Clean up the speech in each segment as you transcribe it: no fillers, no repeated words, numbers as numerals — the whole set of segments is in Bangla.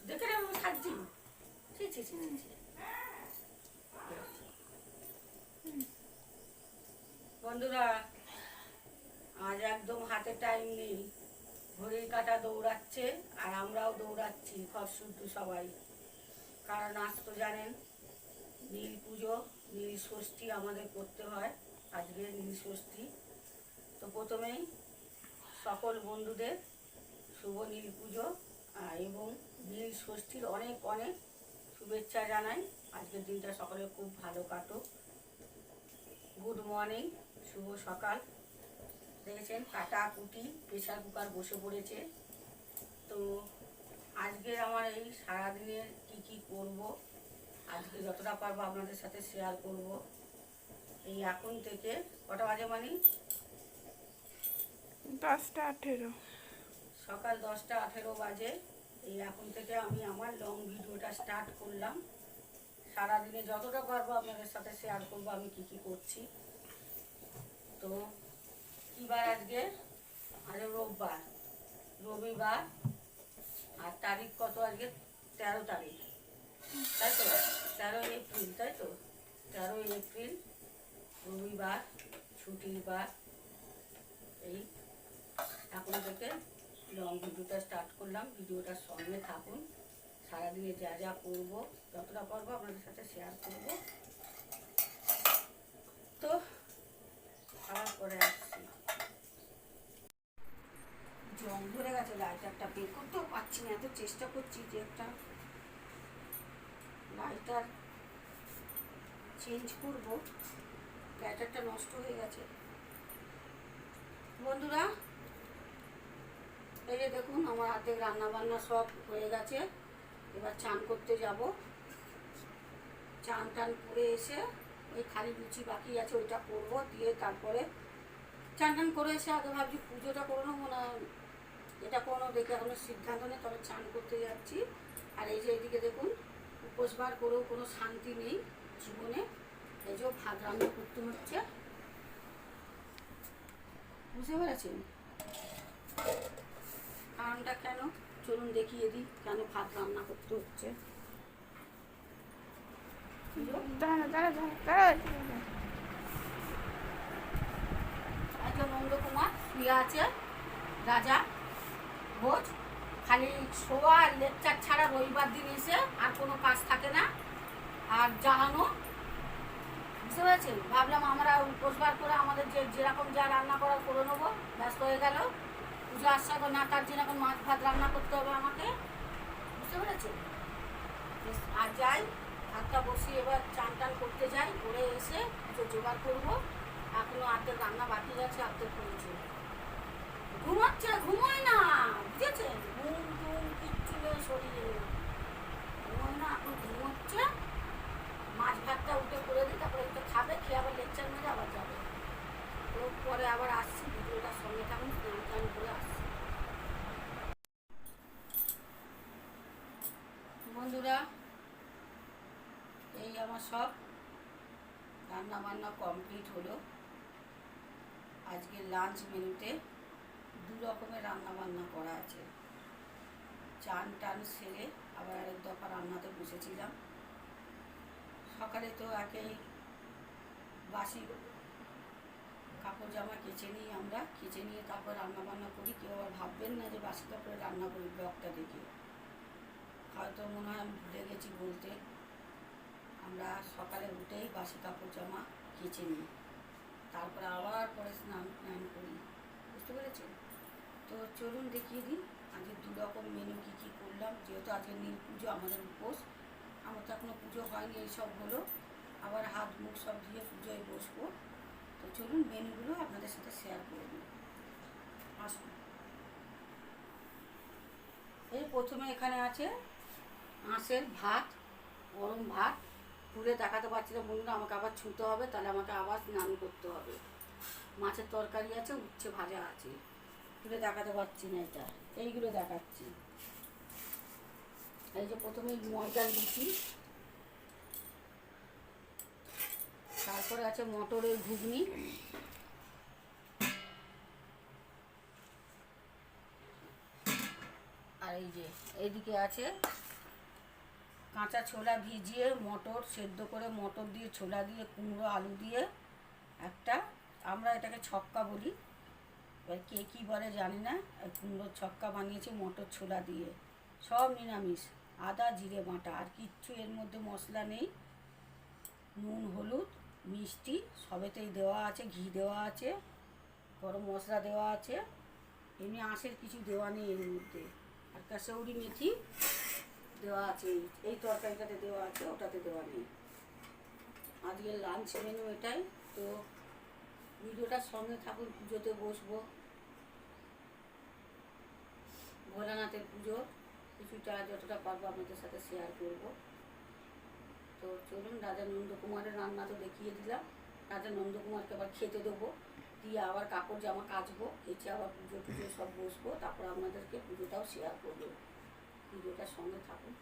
দেখে রে আমি খাচ্ছি। ছি ছি ছি ছি। বন্ধুরা আজ একদম হাতে টাইম নেই, ঘড়ির কাঁটা দৌড়াচ্ছে আর আমরাও দৌড়াচ্ছি শুদ্ধ সবাই। কারণ আজ তো জানেন নীল পুজো, নীল ষষ্ঠী আমাদের করতে হয়। আজকে নীল ষষ্ঠী। তো প্রথমেই সকল বন্ধুদের শুভ নীল পুজো এবং নীল ষষ্ঠীর অনেক অনেক শুভেচ্ছা জানাই। আজকের দিনটা সকলে খুব ভালো কাটুক। গুড মর্নিং, শুভ সকাল। দেখেছেন কাটা কুটি প্রেশার কুকার বসে পড়েছে। তো আজকে আমার এই সারাদিনের কি করব, আজকে যতটা পারবো আপনাদের সাথে শেয়ার করব। এই এখন থেকে কটা বাজে মানে 10টা 18। সকাল 10টা 18 বাজে। এই এখন থেকে আমি আমার লং ভিডিওটা স্টার্ট করলাম। সারাদিনে যতটা পারবো আপনাদের সাথে শেয়ার করবো আমি কি করছি। তো কী বার আজকে? আজ রবিবার। আর তারিখ কত আজকে? 13 তারিখ, তাই তো? 13 এপ্রিল, তাই তো? 13 এপ্রিল, রবিবার, ছুটির বার। এই এখন থেকে লং ভিডিওটা স্টার্ট করলাম। ভিডিওটার সঙ্গে থাকুন। সারাদিনে যা যা করবো যতটা পারবো আপনাদের সাথে শেয়ার করব। তো আবার পরে আসছি। জং ধরে গেছে, লাইটারটা বের করতেও পারছি না, এত চেষ্টা করছি যে একটা লাইটার চেঞ্জ করব। লাইটারটা নষ্ট হয়ে গেছে। বন্ধুরা এই যে দেখুন আমার অর্ধেক রান্না বান্না সব হয়ে গেছে। এবার চান করতে যাব। চান টান করে এসে ওই খালি লুচি বাকি আছে ওইটা করবো, দিয়ে তারপরে চান টান করে এসে আগে ভাবছি পুজোটা করে নেবো না এটা কোনো দেখে এখনো সিদ্ধান্ত নেই, তবে চান করতে যাচ্ছি। আর এই যে এইদিকে দেখুন উপোস বার করেও কোনো শান্তি নেই জীবনে। এই যে ভাত রান্না করতে হচ্ছে, বুঝতে পেরেছেন কারণটা কেন? চলুন দেখিয়ে দিই কেন ভাত রান্না করতে হচ্ছে। নন্দকুমার শুয়ে আছে রাজা ভোজ, খালি শোয়া আর লেকচার ছাড়া রবিবার দিন এসে আর কোনো কাজ থাকে না আর জ্বালানো, বুঝতে পেরেছেন? ভাবলাম আমরা উপোস বার করে আমাদের যেরকম যা রান্না করার করে নেবো, ব্যস্ত হয়ে গেল। পুজো আসা না, তার জন্য এখন মাছ ভাত রান্না করতে হবে আমাকে, বুঝতে পেরেছেন? আর যাই ভাতটা বসিয়ে এবার চান টান করতে যাই, করে এসে কিছু জোগাড় করবো। এখনো অর্ধেক রান্না বাকি আছে, অর্ধেক করেছে। ঘুমাচ্ছে, ঘুমোয় না, বুঝেছেন? ঘুম টুম কিচ্ছু নেই শরীরে, ঘুমোয় না, এখন ঘুমোচ্ছে। মাছ ভাতটা উঠে করে দিই, তারপরে একটু খাবে, খেয়ে আবার লেকচার মেরে আবার যাবে। তো পরে আবার আসছি, ভিডিওটার সঙ্গে থাকুন, স্নান টান করে আসছি। বন্ধুরা এই আমার সব রান্না বান্না কমপ্লিট হলো। আজকে লাঞ্চ মেনুতে 2 রকমের রান্না বান্না করা আছে। চান টান সেরে আবার আরেক দফা রান্নাতে বসেছিলাম। সকালে তো একেই বাসি কাপড় জামা কেচে নিই, আমরা কেচে নিয়ে তারপর রান্না বান্না করি। কেউ আবার ভাববেন না যে বাসি কাপড়ে রান্না করি ব্লগটা দেখে, হয়তো মনে হয় আমি ভুলে গেছি বলতে। আমরা সকালে উঠেই বাসি কাপড় জামা কেচে নিই, তারপরে আবার পরে স্নান করি, বুঝতে পেরেছেন? তো চলুন দেখিয়ে দিই আজকে 2 রকম মেনু কী করলাম। যেহেতু আজকে নীল পুজো, আমাদের উপোস, আমার তো এখনও পুজো হয়নি, এইসব হলো। আবার হাত মুখ সব ধুয়ে পুজোয় বসবো। তো চলুন মেনুগুলো আপনাদের সাথে শেয়ার করে দিই। আসুন। এই প্রথমে এখানে আছে আঁশের ভাত, গরম ভাত। তুলে দেখাতে পারছি না বন্ধুরা, আমাকে আবার ছুঁতে হবে, তাহলে আমাকে আবার স্নান করতে হবে। মাছের তরকারি আছে, উচ্ছে ভাজা আছে, তুলে দেখাতে পারছি না। এটা এইগুলো দেখাচ্ছি। এই যে প্রথমে ময়দার লুচি, তারপরে আছে মটরের ঘুগনি, আর আর এই যে এদিকে আছে কাঁচা ছোলা ভিজিয়ে মটর সেদ্ধ করে, মটর দিয়ে ছোলা দিয়ে কুমড়ো আলু দিয়ে একটা, আমরা এটাকে ছক্কা বলি, এবার কে কী বলে জানি না, কুমড়োর ছক্কা বানিয়েছি মটর ছোলা দিয়ে, সব নিরামিষ, আদা জিরে বাটা, আর কিচ্ছু এর মধ্যে মশলা নেই, নুন হলুদ মিষ্টি সবেতেই দেওয়া আছে, ঘি দেওয়া আছে, গরম মশলা দেওয়া আছে, এমনি আঁশের কিছু দেওয়া নেই এর মধ্যে, আর কাসৌরি মেথি দেওয়া আছে, এই তরকারিটাতে দেওয়া আছে, ওটাতে দেওয়া নেই। আজকের লাঞ্চ মেনু এটাই। তো ভিডিওটার সঙ্গে থাকুন, পুজোতে বসবো, ভোলানাথের পুজো, কিছুটা যতটা পারবো আপনাদের সাথে শেয়ার করব। তো চলুন, রাজা নন্দকুমারের রান্না তো দেখিয়ে দিলাম, রাজা নন্দকুমারকে আবার খেতে দেবো, দিয়ে আবার কাপড় জামা কাচবো, এসে আবার পুজো টুজো সব বসবো, তারপর আপনাদেরকে পুজোটাও শেয়ার করবো। ভিডিওটার সঙ্গে থাকুন।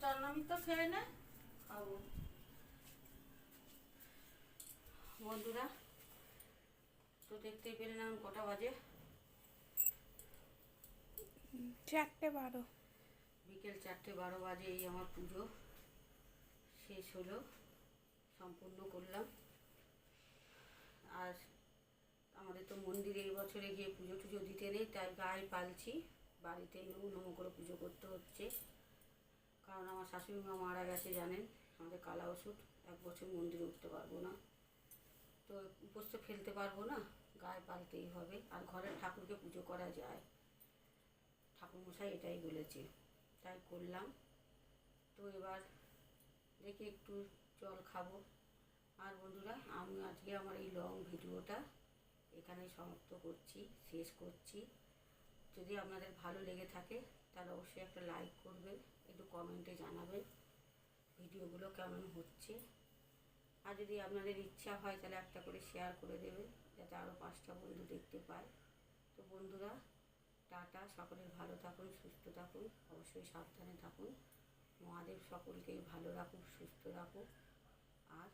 চন্নামিত খেয়ে নে, খাবো। বন্ধুরা তো দেখতেই পেলেন এখন কটা বাজে, 4:12। বিকেল 4:12 বাজে এই আমার পুজো শেষ হলো, সম্পূর্ণ করলাম। আর আমাদের তো মন্দিরে এই বছরে গিয়ে পুজো টুজো দিতে নেই, তাই গায়ে পালছি, বাড়িতে নমো করে পুজো করতে হচ্ছে। কারণ আমার শাশুড়ি মা মারা গেছে জানেন, আমাদের কালা ওষুধ, 1 বছর মন্দিরে উঠতে পারবো না, তো উপোস তো ফেলতে পারবো না, গায়ে পালতেই হবে। আর ঘরের ঠাকুরকে পুজো করা যায়, ঠাকুরমশাই এটাই বলেছে, তাই করলাম। তো এবার দেখি একটু জল খাবো। আর বন্ধুরা, আমি আজকে আমার এই লং ভিডিওটা এখানেই সমাপ্ত করছি, শেষ করছি। যদি আপনাদের ভালো লেগে থাকে তাহলে অবশ্যই একটা লাইক করবেন, একটু কমেন্টে জানাবেন ভিডিওগুলো কেমন হচ্ছে। আর যদি আপনাদের ইচ্ছা হয় তাহলে একটা করে শেয়ার করে দেবেন, যাতে আরও 5টা বন্ধু দেখতে পায়। তো বন্ধুরা, টাটা, সকলের ভালো থাকুন, সুস্থ থাকুন, অবশ্যই সাবধানে থাকুন। মহাদেব সকলকেই ভালো রাখুক, সুস্থ রাখুক। আর